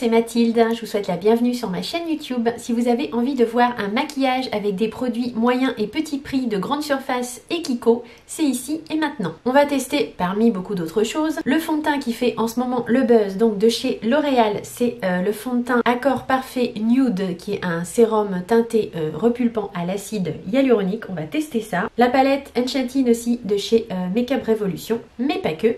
c'est Mathilde, je vous souhaite la bienvenue sur ma chaîne YouTube. Si vous avez envie de voir un maquillage avec des produits moyens et petits prix de grande surface et Kiko, c'est ici et maintenant. On va tester parmi beaucoup d'autres choses le fond de teint qui fait en ce moment le buzz, donc de chez L'Oréal, c'est le fond de teint Accord Parfait Nude qui est un sérum teinté repulpant à l'acide hyaluronique, on va tester ça. La palette Enchanting aussi de chez Makeup Revolution, mais pas que.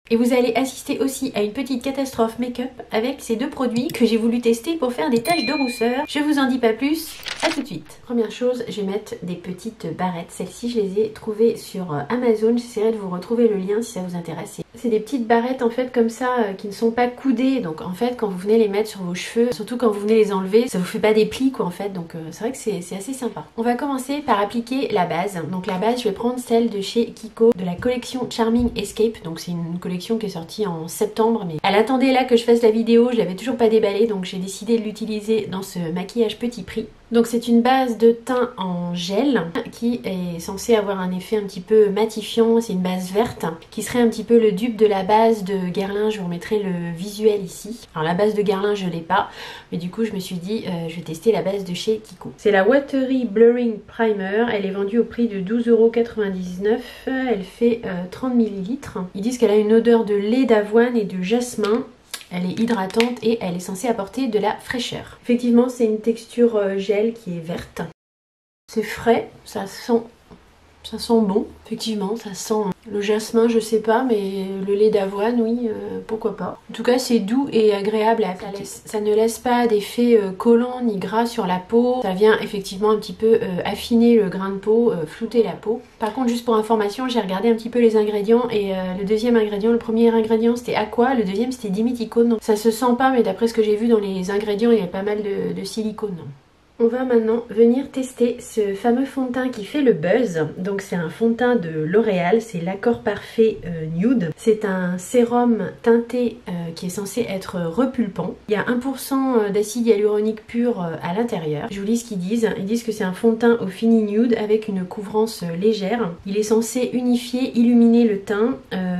Et vous allez assister aussi à une petite catastrophe make-up avec ces deux produits que j'ai voulu tester pour faire des taches de rousseur. Je vous en dis pas plus, à tout de suite. Première chose, je vais mettre des petites barrettes. Celles-ci, je les ai trouvées sur Amazon. J'essaierai de vous retrouver le lien si ça vous intéresse. C'est des petites barrettes en fait comme ça qui ne sont pas coudées. Donc en fait, quand vous venez les mettre sur vos cheveux, surtout quand vous venez les enlever, ça vous fait pas des plis quoi en fait. Donc c'est vrai que c'est assez sympa. On va commencer par appliquer la base. Donc la base, je vais prendre celle de chez Kiko, de la collection Charming Escape. Donc c'est une collection qui est sortie en septembre, mais elle attendait là que je fasse la vidéo, je l'avais toujours pas déballée, donc j'ai décidé de l'utiliser dans ce maquillage petit prix. Donc c'est une base de teint en gel qui est censée avoir un effet un petit peu matifiant, c'est une base verte qui serait un petit peu le dupe de la base de Guerlain, je vous remettrai le visuel ici. Alors la base de Guerlain je l'ai pas, mais du coup je me suis dit je vais tester la base de chez Kiko. C'est la Watery Blurring Primer, elle est vendue au prix de 12,99 €, elle fait 30 ml. Ils disent qu'elle a une odeur de lait d'avoine et de jasmin. Elle est hydratante et elle est censée apporter de la fraîcheur. Effectivement, c'est une texture gel qui est verte. C'est frais, ça sent bon. Effectivement, ça sent le jasmin, je sais pas, mais le lait d'avoine, oui, pourquoi pas. En tout cas, c'est doux et agréable à appliquer. Ça ne laisse pas d'effet collant ni gras sur la peau. Ça vient effectivement un petit peu affiner le grain de peau, flouter la peau. Par contre, juste pour information, j'ai regardé un petit peu les ingrédients et le deuxième ingrédient, le premier ingrédient c'était aqua, le deuxième c'était diméthicone. Ça se sent pas, mais d'après ce que j'ai vu dans les ingrédients, il y a pas mal de silicone. On va maintenant venir tester ce fameux fond de teint qui fait le buzz. Donc c'est un fond de teint de L'Oréal, c'est l'Accord Parfait Nude. C'est un sérum teinté qui est censé être repulpant. Il y a 1% d'acide hyaluronique pur à l'intérieur. Je vous lis ce qu'ils disent. Ils disent que c'est un fond de teint au fini nude avec une couvrance légère. Il est censé unifier, illuminer le teint,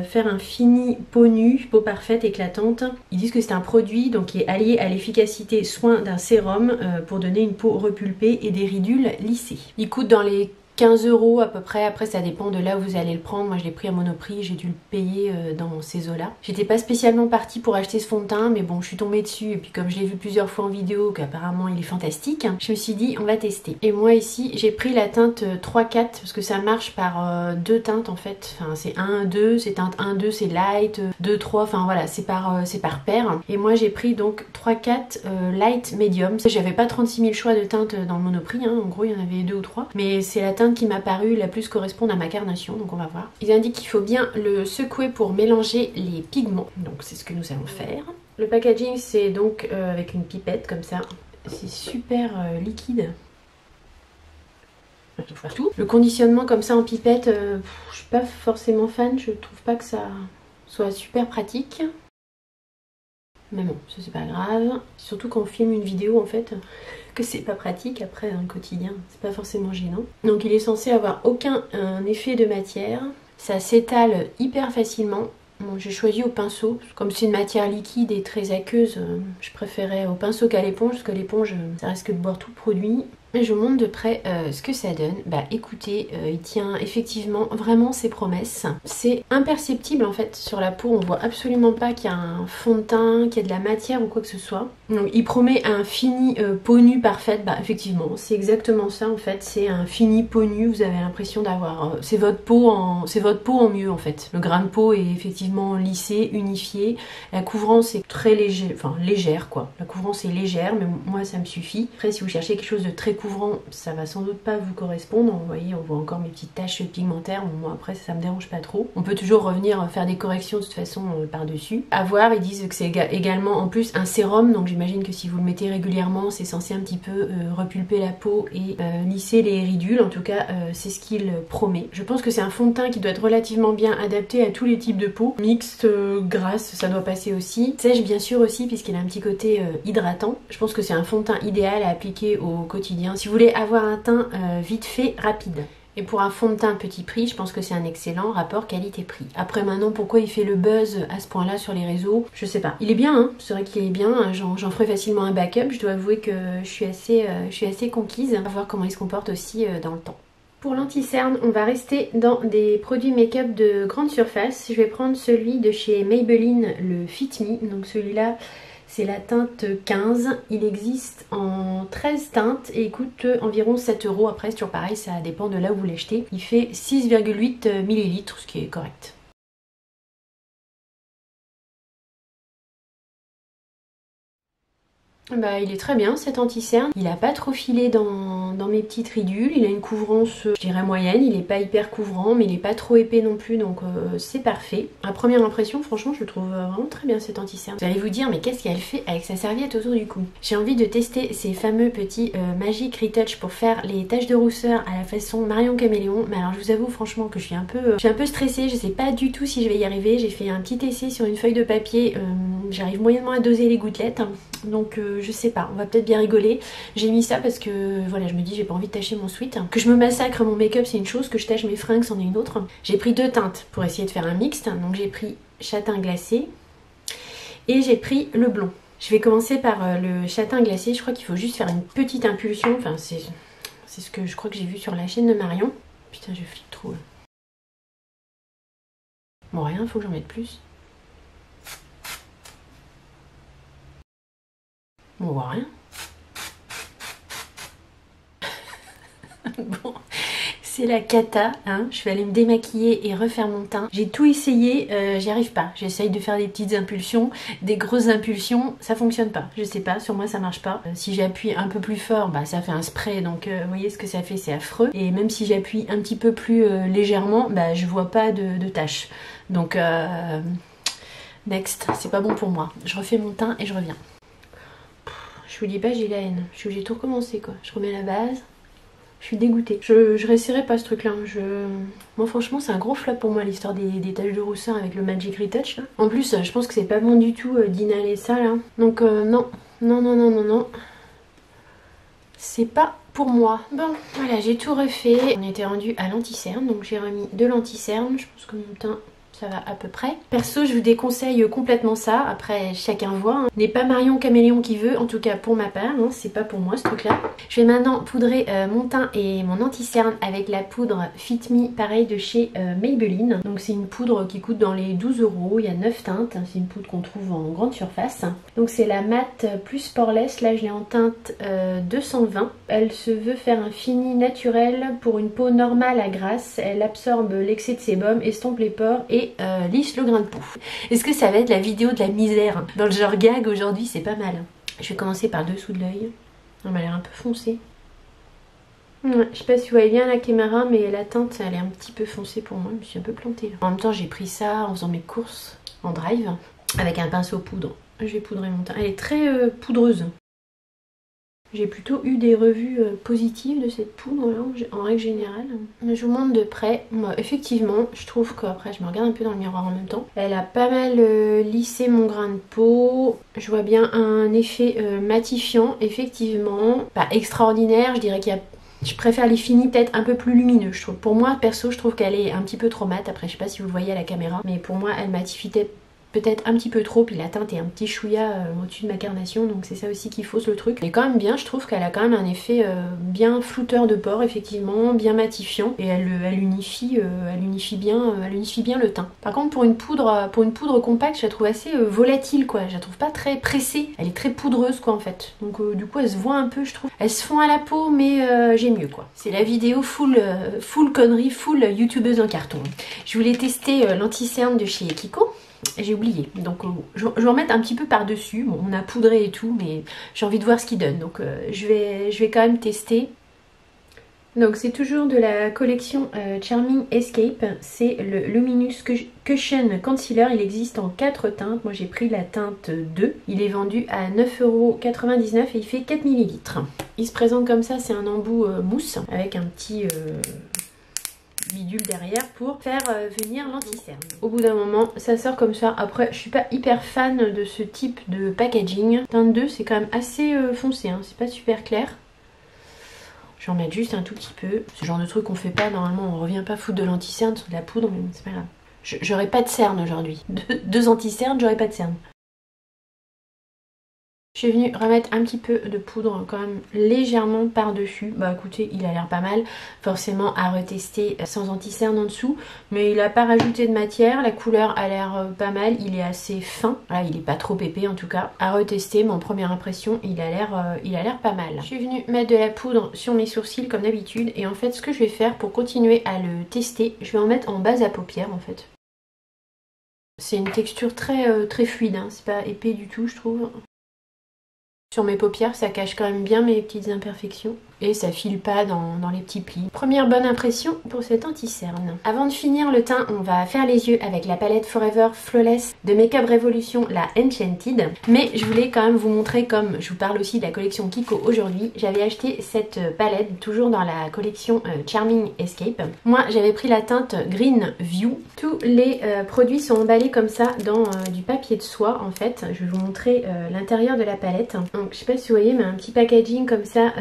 faire un fini peau nue, peau parfaite, éclatante. Ils disent que c'est un produit donc, qui est allié à l'efficacité soin d'un sérum pour donner une peau repulpée et des ridules lissées. Il coûte dans les 15 € à peu près, après ça dépend de là où vous allez le prendre. Moi je l'ai pris à Monoprix, j'ai dû le payer dans ces eaux là. J'étais pas spécialement partie pour acheter ce fond de teint, mais bon je suis tombée dessus et puis comme je l'ai vu plusieurs fois en vidéo qu'apparemment il est fantastique, je me suis dit on va tester. Et moi ici j'ai pris la teinte 3-4 parce que ça marche par deux teintes en fait, enfin c'est 1-2, c'est teinte 1-2 c'est light, 2-3, enfin voilà c'est par paire. Et moi j'ai pris donc 3-4 light medium. J'avais pas 36 000 choix de teintes dans le Monoprix, hein. En gros il y en avait 2 ou 3, mais c'est la teinte qui m'a paru la plus correspondre à ma carnation, donc on va voir. Ils indiquent qu'il faut bien le secouer pour mélanger les pigments, donc c'est ce que nous allons faire. Le packaging c'est donc avec une pipette comme ça, c'est super liquide. Tout. Le conditionnement comme ça en pipette, je suis pas forcément fan, je trouve pas que ça soit super pratique. Mais bon, ça c'est pas grave. Surtout quand on filme une vidéo en fait, que c'est pas pratique après dans le quotidien, c'est pas forcément gênant. Donc il est censé avoir aucun effet de matière. Ça s'étale hyper facilement. Bon, j'ai choisi au pinceau. Comme c'est une matière liquide et très aqueuse, je préférais au pinceau qu'à l'éponge, parce que l'éponge, ça risque de boire tout le produit. Et je vous montre de près ce que ça donne. Bah écoutez, il tient effectivement vraiment ses promesses. C'est imperceptible en fait sur la peau, on voit absolument pas qu'il y a un fond de teint, qu'il y a de la matière ou quoi que ce soit. Donc il promet un fini peau nue parfaite, bah effectivement c'est exactement ça en fait, c'est un fini peau nue, vous avez l'impression d'avoir... c'est votre peau en mieux en fait. Le grain de peau est effectivement lissé, unifié, la couvrance est très légère, enfin légère quoi. La couvrance est légère mais moi ça me suffit. Après si vous cherchez quelque chose de très couvrant, ça va sans doute pas vous correspondre. Vous voyez, on voit encore mes petites taches pigmentaires. Bon, moi après ça me dérange pas trop. On peut toujours revenir faire des corrections de toute façon par dessus. À voir, ils disent que c'est également en plus un sérum, donc j'imagine que si vous le mettez régulièrement, c'est censé un petit peu repulper la peau et lisser les ridules. En tout cas, c'est ce qu'il promet. Je pense que c'est un fond de teint qui doit être relativement bien adapté à tous les types de peau. Mixte, grasse, ça doit passer aussi. Sèche bien sûr aussi puisqu'il a un petit côté hydratant. Je pense que c'est un fond de teint idéal à appliquer au quotidien si vous voulez avoir un teint vite fait, rapide. Et pour un fond de teint petit prix, je pense que c'est un excellent rapport qualité-prix. Après maintenant, pourquoi il fait le buzz à ce point-là sur les réseaux, je sais pas. Il est bien, hein, c'est vrai qu'il est bien, j'en ferai facilement un backup. Je dois avouer que je suis assez conquise. On va voir comment il se comporte aussi dans le temps. Pour l'anti-cerne, on va rester dans des produits make-up de grande surface. Je vais prendre celui de chez Maybelline, le Fit Me. Donc celui-là, c'est la teinte 15. Il existe en 13 teintes et il coûte environ 7 €. Après, c'est toujours pareil, ça dépend de là où vous l'achetez. Il fait 6,8 ml, ce qui est correct. Bah, il est très bien cet anti-cerne, il a pas trop filé dans mes petites ridules, il a une couvrance je dirais moyenne, il est pas hyper couvrant mais il est pas trop épais non plus donc c'est parfait. À première impression franchement je le trouve vraiment très bien cet anti-cerne. Vous allez vous dire mais qu'est-ce qu'elle fait avec sa serviette autour du cou? J'ai envie de tester ces fameux petits Magic Retouch pour faire les taches de rousseur à la façon Marion Caméléon, mais alors je vous avoue franchement que je suis un peu stressée, je sais pas du tout si je vais y arriver. J'ai fait un petit essai sur une feuille de papier, j'arrive moyennement à doser les gouttelettes donc je sais pas, on va peut-être bien rigoler. J'ai mis ça parce que voilà, je me dis j'ai pas envie de tâcher mon sweat. Que je me massacre mon make-up c'est une chose, que je tâche mes fringues c'en est une autre. J'ai pris deux teintes pour essayer de faire un mixte, donc j'ai pris châtain glacé et j'ai pris le blond. Je vais commencer par le châtain glacé, je crois qu'il faut juste faire une petite impulsion, enfin c'est ce que je crois que j'ai vu sur la chaîne de Marion. Putain je flippe trop là. Bon rien, faut que j'en mette plus. On voit rien. Bon, c'est la cata, hein. Je vais aller me démaquiller et refaire mon teint. J'ai tout essayé, j'y arrive pas. J'essaye de faire des petites impulsions, des grosses impulsions, ça fonctionne pas. Je sais pas, sur moi ça marche pas. Si j'appuie un peu plus fort, bah ça fait un spray, donc vous voyez ce que ça fait, c'est affreux. Et même si j'appuie un petit peu plus légèrement, bah je vois pas de taches. Donc next, c'est pas bon pour moi. Je refais mon teint et je reviens. Je vous dis pas, j'ai la haine. Je suis obligée de tout recommencer quoi. Je remets la base. Je suis dégoûtée. Je réessayerai pas ce truc là. Moi franchement c'est un gros flop pour moi l'histoire des taches de rousseur avec le Magic Retouch là. En plus je pense que c'est pas bon du tout d'inhaler ça là. Donc non. Non. C'est pas pour moi. Bon voilà, j'ai tout refait. On était rendu à l'anti-cerne. Donc j'ai remis de l'anti-cerne. Je pense que mon teint ça va à peu près. Perso je vous déconseille complètement ça, après chacun voit, hein. N'est pas Marion Caméléon qui veut, en tout cas pour ma part, hein. C'est pas pour moi ce truc là. Je vais maintenant poudrer mon teint et mon anti-cerne avec la poudre Fit Me, pareil de chez Maybelline. Donc c'est une poudre qui coûte dans les 12 €, il y a 9 teintes, c'est une poudre qu'on trouve en grande surface. Donc c'est la matte plus poreless, là je l'ai en teinte 220. Elle se veut faire un fini naturel pour une peau normale à grasse, elle absorbe l'excès de sébum, estompe les pores et lisse le grain de peau. Est-ce que ça va être la vidéo de la misère dans le genre gag aujourd'hui? C'est pas mal. Je vais commencer par le dessous de l'œil. Elle m'a l'air un peu foncée. Ouais, je sais pas si vous voyez bien la caméra, mais la teinte elle est un petit peu foncée pour moi. Je me suis un peu plantée là. En même temps j'ai pris ça en faisant mes courses en drive avec un pinceau poudre. Je vais poudrer mon teint. Elle est très poudreuse. J'ai plutôt eu des revues positives de cette poudre là, en règle générale. Je vous montre de près. Moi, effectivement, je trouve qu'après, je me regarde un peu dans le miroir en même temps. Elle a pas mal lissé mon grain de peau. Je vois bien un effet matifiant, effectivement. Pas extraordinaire, je dirais qu'il y a... Je préfère les finis peut-être un peu plus lumineux, je trouve. Pour moi, perso, je trouve qu'elle est un petit peu trop mate. Après, je sais pas si vous le voyez à la caméra, mais pour moi, elle matifie peut-être un petit peu trop, puis la teinte est un petit chouïa au-dessus de ma carnation, donc c'est ça aussi qui fausse le truc. Mais quand même bien, je trouve qu'elle a quand même un effet bien flouteur de pores, effectivement, bien matifiant, et elle unifie bien le teint. Par contre pour une poudre compacte, je la trouve assez volatile quoi, je la trouve pas très pressée, elle est très poudreuse quoi en fait. Donc du coup elle se voit un peu je trouve, elle se fond à la peau mais j'ai mieux quoi. C'est la vidéo full connerie, full youtubeuse en carton. Je voulais tester l'anti-cerne de chez Kiko. J'ai oublié, donc je vais en mettre un petit peu par dessus. Bon, on a poudré et tout, mais j'ai envie de voir ce qu'il donne, donc je vais quand même tester. Donc c'est toujours de la collection Charming Escape, c'est le Luminous Cushion Concealer, il existe en 4 teintes, moi j'ai pris la teinte 2, il est vendu à 9,99 € et il fait 4 ml. Il se présente comme ça, c'est un embout mousse avec un petit... bidule derrière pour faire venir l'anti-cerne. Au bout d'un moment ça sort comme ça. Après je suis pas hyper fan de ce type de packaging. Teinte 2 c'est quand même assez foncé hein. C'est pas super clair. Je vais en mettre juste un tout petit peu. C'est le genre de truc qu'on fait pas normalement, on revient pas foutre de l'anti-cerne sur de la poudre, mais c'est pas grave. J'aurai pas de cerne aujourd'hui. Deux anti-cernes, j'aurai pas de cerne. Je suis venue remettre un petit peu de poudre quand même légèrement par-dessus. Bah écoutez, il a l'air pas mal. Forcément à retester sans anti-cerne en dessous. Mais il n'a pas rajouté de matière. La couleur a l'air pas mal. Il est assez fin. Voilà, il n'est pas trop épais en tout cas. À retester, mon première impression, il a l'air pas mal. Je suis venue mettre de la poudre sur mes sourcils comme d'habitude. Et en fait, ce que je vais faire pour continuer à le tester, je vais en mettre en base à paupières en fait. C'est une texture très fluide. Hein. C'est pas épais du tout, je trouve. Sur mes paupières, ça cache quand même bien mes petites imperfections et ça file pas dans les petits plis. Première bonne impression pour cet anti-cerne. Avant de finir le teint, on va faire les yeux avec la palette Forever Flawless de Make Up Revolution, la Enchanted. Mais je voulais quand même vous montrer, comme je vous parle aussi de la collection Kiko aujourd'hui, j'avais acheté cette palette toujours dans la collection Charming Escape. Moi, j'avais pris la teinte Green View. Tous les produits sont emballés comme ça dans du papier de soie en fait. Je vais vous montrer l'intérieur de la palette. Donc, je sais pas si vous voyez, mais un petit packaging comme ça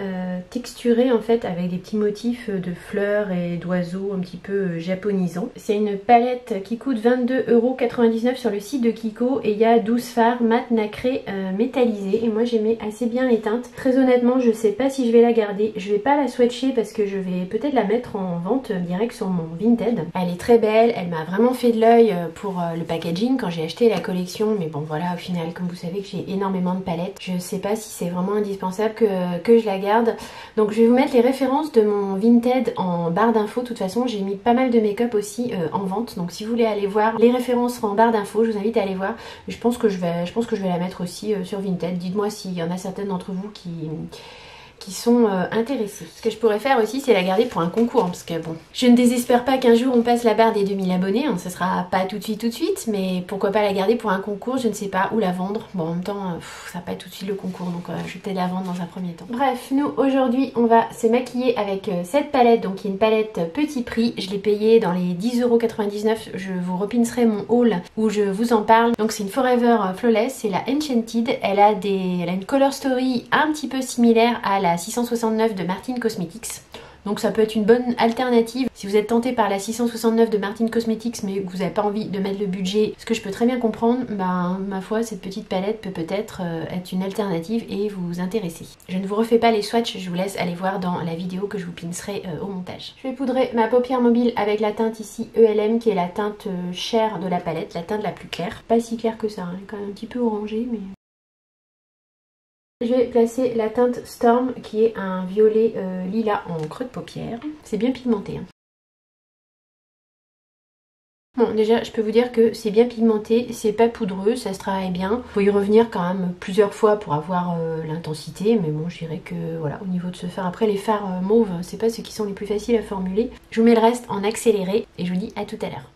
texturé en fait avec des petits motifs de fleurs et d'oiseaux un petit peu japonisants. C'est une palette qui coûte 22,99 € sur le site de Kiko et il y a 12 fards mat nacré métallisés et moi j'aimais assez bien les teintes. Très honnêtement, je sais pas si je vais la garder. Je vais pas la swatcher parce que je vais peut-être la mettre en vente direct sur mon Vinted. Elle est très belle, elle m'a vraiment fait de l'œil pour le packaging quand j'ai acheté la collection, mais bon voilà, au final comme vous savez que j'ai énormément de palettes, je sais pas si c'est vraiment indispensable que je la garde. Donc je vais vous mettre les références de mon Vinted en barre d'infos. De toute façon j'ai mis pas mal de make-up aussi en vente, donc si vous voulez aller voir les références en barre d'infos, je vous invite à aller voir. Je pense que je vais la mettre aussi sur Vinted. Dites-moi s'il y en a certaines d'entre vous qui sont intéressés. Ce que je pourrais faire aussi, c'est la garder pour un concours, parce que bon, je ne désespère pas qu'un jour on passe la barre des 2000 abonnés, hein, ce sera pas tout de suite, mais pourquoi pas la garder pour un concours, je ne sais pas, ou la vendre. Bon, en même temps, ça va pas être tout de suite le concours, donc je vais peut-être la vendre dans un premier temps. Bref, nous aujourd'hui, on va se maquiller avec cette palette, donc qui est une palette petit prix. Je l'ai payée dans les 10,99 €. Je vous repincerai mon haul où je vous en parle. Donc c'est une Forever Flawless, c'est la Enchanted. Elle a une color story un petit peu similaire à la 669 de Martin Cosmetics. Donc ça peut être une bonne alternative. Si vous êtes tenté par la 669 de Martin Cosmetics mais que vous n'avez pas envie de mettre le budget, ce que je peux très bien comprendre, ben ma foi cette petite palette peut peut-être être une alternative et vous intéresser. Je ne vous refais pas les swatchs, je vous laisse aller voir dans la vidéo que je vous pincerai au montage. Je vais poudrer ma paupière mobile avec la teinte ici ELM qui est la teinte chair de la palette, la teinte la plus claire. Pas si claire que ça, hein. Elle est quand même un petit peu orangée mais... Je vais placer la teinte Storm qui est un violet lilas en creux de paupière. C'est bien pigmenté. Hein. Bon, déjà, je peux vous dire que c'est bien pigmenté, c'est pas poudreux, ça se travaille bien. Faut y revenir quand même plusieurs fois pour avoir l'intensité, mais bon, je dirais que voilà, au niveau de ce fard. Après, les fards mauves, c'est pas ceux qui sont les plus faciles à formuler. Je vous mets le reste en accéléré et je vous dis à tout à l'heure.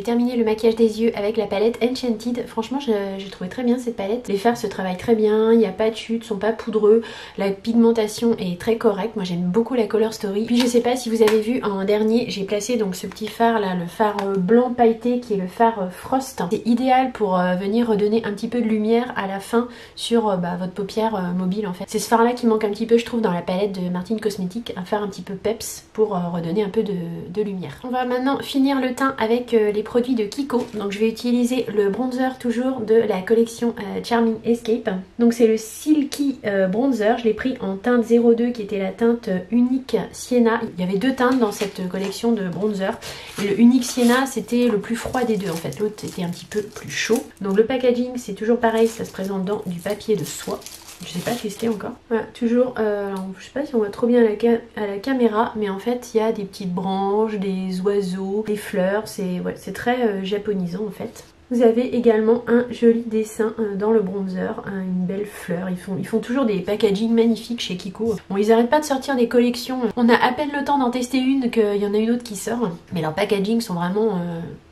Terminé le maquillage des yeux avec la palette Enchanted. Franchement j'ai trouvé très bien cette palette. Les fards se travaillent très bien, il n'y a pas de chute, sont pas poudreux, la pigmentation est très correcte. Moi j'aime beaucoup la color story. Puis je sais pas si vous avez vu en dernier, j'ai placé donc ce petit fard là, le fard blanc pailleté qui est le fard Frost. C'est idéal pour venir redonner un petit peu de lumière à la fin sur votre paupière mobile en fait. C'est ce fard là qui manque un petit peu je trouve dans la palette de Martin Cosmetics, un fard un petit peu peps pour redonner un peu de lumière. On va maintenant finir le teint avec les produits de Kiko. Donc je vais utiliser le bronzer toujours de la collection Charming Escape. Donc c'est le Silky Bronzer. Je l'ai pris en teinte 02 qui était la teinte Unique Sienna. Il y avait deux teintes dans cette collection de bronzer. Et le Unique Sienna c'était le plus froid des deux en fait. L'autre était un petit peu plus chaud. Donc le packaging c'est toujours pareil, ça se présente dans du papier de soie. Je sais pas tester encore. Voilà, toujours, alors, je sais pas si on voit trop bien à la caméra, mais en fait il y a des petites branches, des oiseaux, des fleurs, c'est ouais, très japonisant en fait. Vous avez également un joli dessin dans le bronzer, une belle fleur. Ils font toujours des packaging magnifiques chez Kiko. Bon, ils arrêtent pas de sortir des collections. On a à peine le temps d'en tester une qu'il y en a une autre qui sort. Mais leurs packaging sont vraiment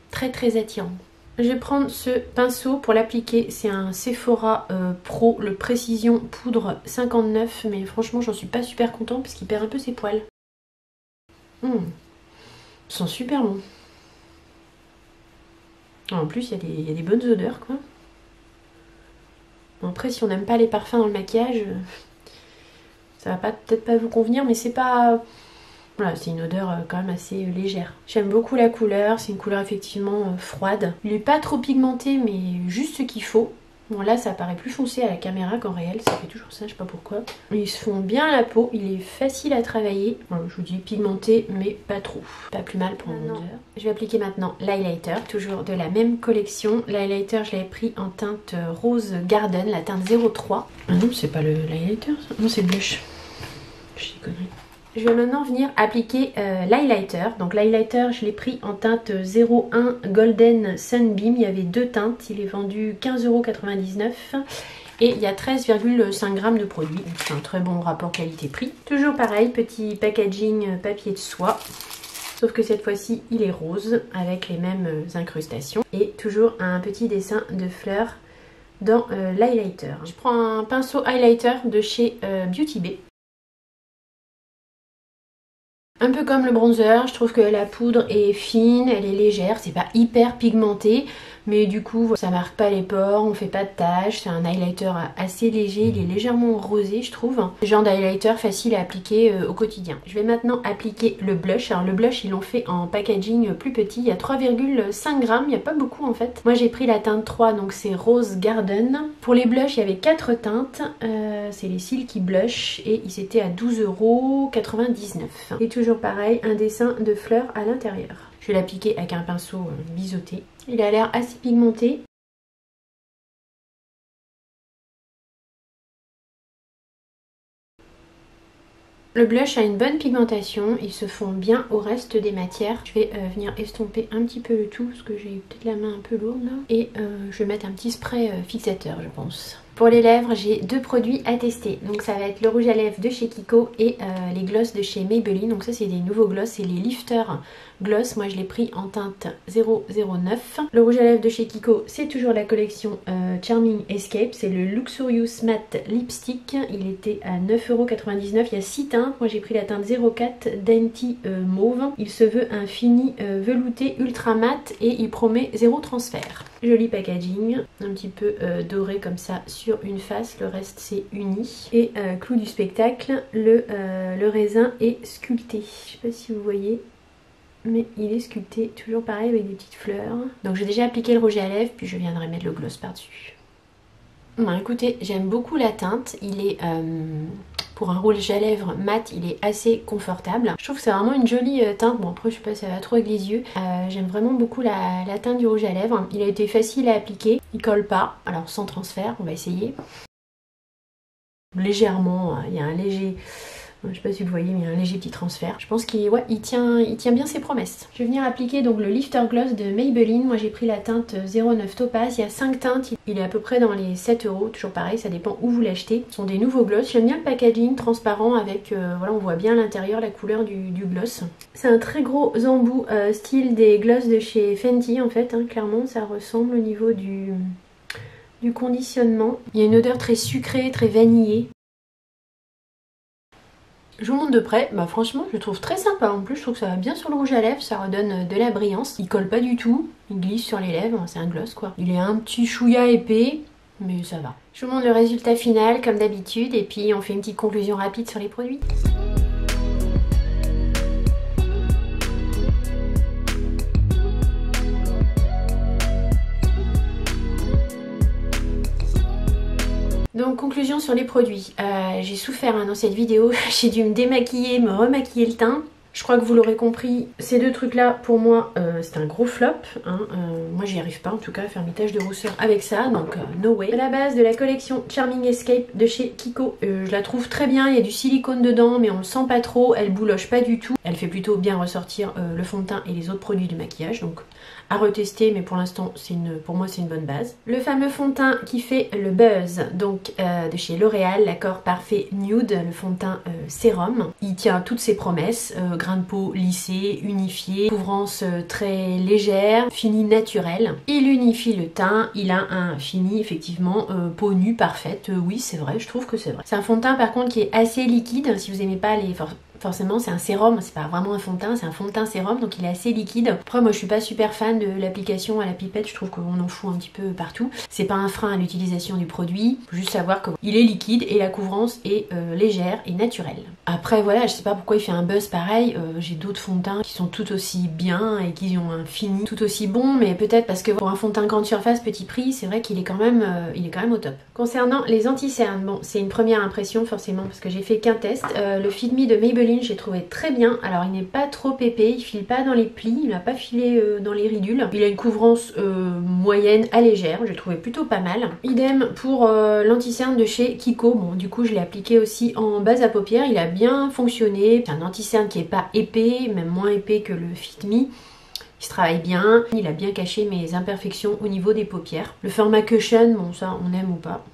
très attirants. Je vais prendre ce pinceau pour l'appliquer. C'est un Sephora Pro, le Précision Poudre 59. Mais franchement, j'en suis pas super contente parce qu'il perd un peu ses poils. Ils sont super bons. En plus, il y a des bonnes odeurs, quoi. Bon, après, si on n'aime pas les parfums dans le maquillage, ça va peut-être pas vous convenir, mais c'est pas... Voilà, c'est une odeur quand même assez légère. J'aime beaucoup la couleur, c'est une couleur effectivement froide. Il n'est pas trop pigmenté, mais juste ce qu'il faut. Bon, là, ça paraît plus foncé à la caméra qu'en réel, ça fait toujours ça, je sais pas pourquoi. Ils se font bien à la peau, il est facile à travailler. Bon, je vous dis pigmenté, mais pas trop. Pas plus mal pour un bronzer. Je vais appliquer maintenant l'highlighter, toujours de la même collection. L'highlighter, je l'avais pris en teinte Rose Garden, la teinte 03. Ah non, c'est pas l'highlighter, ça. Non, c'est le blush. Je dis conneries. Je vais maintenant venir appliquer l'highlighter. Donc l'highlighter, je l'ai pris en teinte 01 Golden Sunbeam. Il y avait deux teintes. Il est vendu 15,99 €. Et il y a 13,5 g de produit. C'est un très bon rapport qualité-prix. Toujours pareil, petit packaging papier de soie. Sauf que cette fois-ci, il est rose avec les mêmes incrustations. Et toujours un petit dessin de fleurs dans l'highlighter. Je prends un pinceau highlighter de chez Beauty Bay. Un peu comme le bronzer, je trouve que la poudre est fine, elle est légère, c'est pas hyper pigmenté, mais du coup ça marque pas les pores, on fait pas de taches, c'est un highlighter assez léger, il est légèrement rosé je trouve. C'est le genre d'highlighter facile à appliquer au quotidien. Je vais maintenant appliquer le blush. Alors le blush ils l'ont fait en packaging plus petit, il y a 3,5 g, il n'y a pas beaucoup en fait. Moi j'ai pris la teinte 3, donc c'est Rose Garden. Pour les blushs il y avait 4 teintes, c'est les Silky Blush et ils étaient à 12,99 €. Et toujours pareil, un dessin de fleurs à l'intérieur. Je vais l'appliquer avec un pinceau biseauté. Il a l'air assez pigmenté. Le blush a une bonne pigmentation, ils se font bien au reste des matières. Je vais venir estomper un petit peu le tout parce que j'ai peut-être la main un peu lourde là. Et je vais mettre un petit spray fixateur je pense. Pour les lèvres, j'ai deux produits à tester. Donc ça va être le rouge à lèvres de chez Kiko et les gloss de chez Maybelline. Donc ça c'est des nouveaux gloss, c'est les Lifter Gloss. Moi je l'ai pris en teinte 009. Le rouge à lèvres de chez Kiko, c'est toujours la collection Charming Escape. C'est le Luxurious Matte Lipstick. Il était à 9,99 €. Il y a 6 teintes. Moi j'ai pris la teinte 04 Dainty Mauve. Il se veut un fini velouté ultra mat et il promet 0 transfert. Joli packaging, un petit peu doré comme ça sur une face, le reste c'est uni. Et clou du spectacle, le raisin est sculpté. Je sais pas si vous voyez, mais il est sculpté, toujours pareil avec des petites fleurs. Donc j'ai déjà appliqué le rouge à lèvres, puis je viendrai mettre le gloss par-dessus. Bon, écoutez, j'aime beaucoup la teinte, il est... pour un rouge à lèvres mat, il est assez confortable. Je trouve que c'est vraiment une jolie teinte. Bon après je sais pas si ça va trop avec les yeux. J'aime vraiment beaucoup la teinte du rouge à lèvres. Il a été facile à appliquer. Il colle pas. Alors sans transfert, on va essayer. Légèrement, il y a un léger... Je sais pas si vous voyez, mais il y a un léger petit transfert. Je pense qu'il tient bien ses promesses. Je vais venir appliquer donc le Lifter Gloss de Maybelline. Moi j'ai pris la teinte 09 Topaz. Il y a 5 teintes. Il est à peu près dans les 7 €. Toujours pareil, ça dépend où vous l'achetez. Ce sont des nouveaux gloss. J'aime bien le packaging transparent avec, voilà, on voit bien à l'intérieur la couleur du gloss. C'est un très gros embout style des gloss de chez Fenty en fait. Hein, clairement, ça ressemble au niveau du conditionnement. Il y a une odeur très sucrée, très vanillée. Je vous montre de près, bah franchement je le trouve très sympa. En plus je trouve que ça va bien sur le rouge à lèvres, ça redonne de la brillance. Il colle pas du tout, il glisse sur les lèvres, c'est un gloss quoi. Il est un petit chouïa épais, mais ça va. Je vous montre le résultat final comme d'habitude et puis on fait une petite conclusion rapide sur les produits. Donc conclusion sur les produits, j'ai souffert dans cette vidéo, j'ai dû me démaquiller, me remaquiller le teint. Je crois que vous l'aurez compris, ces deux trucs là pour moi c'est un gros flop, hein. Moi j'y arrive pas en tout cas à faire mes taches de rousseur avec ça, donc no way. À la base de la collection Charming Escape de chez Kiko, je la trouve très bien, il y a du silicone dedans mais on le sent pas trop, elle bouloche pas du tout, elle fait plutôt bien ressortir le fond de teint et les autres produits du maquillage, donc à retester, mais pour l'instant pour moi c'est une bonne base. Le fameux fond de teint qui fait le buzz, donc de chez L'Oréal, l'accord parfait nude, le fond de teint sérum. Il tient toutes ses promesses, grain de peau lissé, unifié, couvrance très légère, fini naturel. Il unifie le teint, il a un fini effectivement peau nue parfaite, oui c'est vrai, je trouve que c'est vrai. C'est un fond de teint par contre qui est assez liquide, si vous aimez pas les... Forcément c'est un sérum, c'est pas vraiment un fond de teint, c'est un fond de teint sérum, donc il est assez liquide. Après moi je suis pas super fan de l'application à la pipette, je trouve qu'on en fout un petit peu partout. C'est pas un frein à l'utilisation du produit, faut juste savoir qu'il est liquide et la couvrance est légère et naturelle. Après voilà, je sais pas pourquoi il fait un buzz pareil, j'ai d'autres fonds de teint qui sont tout aussi bien et qui ont un fini tout aussi bon, mais peut-être parce que pour un fond de teint grande surface petit prix, c'est vrai qu'il est quand même au top. Concernant les anti-cernes, bon c'est une première impression forcément parce que j'ai fait qu'un test. Le Fit Me de Maybelline j'ai trouvé très bien, alors il n'est pas trop épais, il file pas dans les plis, il n'a pas filé dans les ridules, il a une couvrance moyenne à légère, j'ai trouvé plutôt pas mal. Idem pour l'anti-cerne de chez Kiko, bon du coup je l'ai appliqué aussi en base à paupières, il a bien fonctionné, c'est un anti-cerne qui est pas épais, même moins épais que le Fit Me. Il se travaille bien, il a bien caché mes imperfections au niveau des paupières. Le format cushion, bon ça on aime ou pas.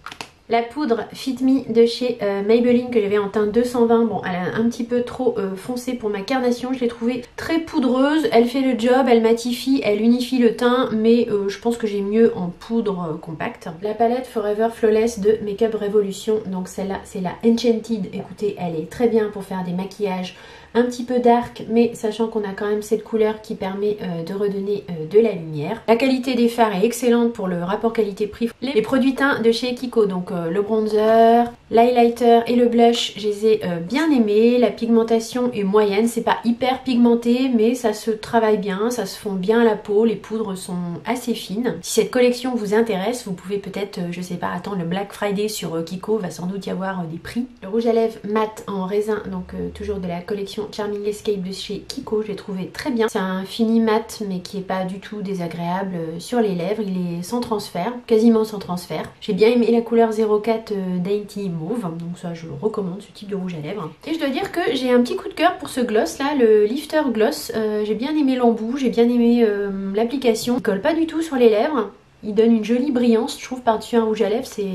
La poudre Fit Me de chez Maybelline que j'avais en teint 220, bon elle est un petit peu trop foncée pour ma carnation, je l'ai trouvée très poudreuse, elle fait le job, elle matifie, elle unifie le teint, mais je pense que j'ai mieux en poudre compacte. La palette Forever Flawless de Makeup Revolution, donc celle-là c'est la Enchanted, écoutez elle est très bien pour faire des maquillages un petit peu dark, mais sachant qu'on a quand même cette couleur qui permet de redonner de la lumière. La qualité des fards est excellente pour le rapport qualité-prix. Les produits teints de chez Kiko, donc le bronzer, l'highlighter et le blush, je les ai bien aimés. La pigmentation est moyenne, c'est pas hyper pigmenté, mais ça se travaille bien, ça se fond bien à la peau, les poudres sont assez fines. Si cette collection vous intéresse, vous pouvez peut-être, je sais pas, attendre le Black Friday sur Kiko, va sans doute y avoir des prix. Le rouge à lèvres mat en raisin, donc toujours de la collection Charming Escape de chez Kiko, je l'ai trouvé très bien. C'est un fini mat mais qui est pas du tout désagréable sur les lèvres, il est sans transfert, quasiment sans transfert. J'ai bien aimé la couleur 04 Dainty Mauve, donc ça je recommande ce type de rouge à lèvres. Et je dois dire que j'ai un petit coup de cœur pour ce gloss là, le Lifter Gloss, j'ai bien aimé l'embout, j'ai bien aimé l'application, il colle pas du tout sur les lèvres. Il donne une jolie brillance, je trouve, par-dessus un rouge à lèvres, c'est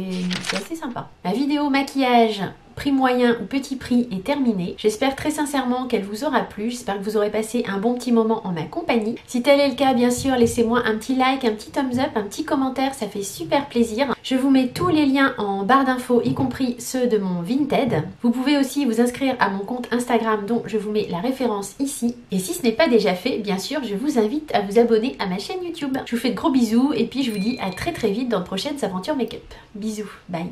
assez sympa. La vidéo maquillage prix moyen ou petit prix est terminée. J'espère très sincèrement qu'elle vous aura plu. J'espère que vous aurez passé un bon petit moment en ma compagnie. Si tel est le cas, bien sûr, laissez-moi un petit like, un petit thumbs up, un petit commentaire, ça fait super plaisir. Je vous mets tous les liens en barre d'infos, y compris ceux de mon Vinted. Vous pouvez aussi vous inscrire à mon compte Instagram dont je vous mets la référence ici. Et si ce n'est pas déjà fait, bien sûr, je vous invite à vous abonner à ma chaîne YouTube. Je vous fais de gros bisous et puis je vous dis à très vite dans de prochaines aventures make-up. Bisous, bye.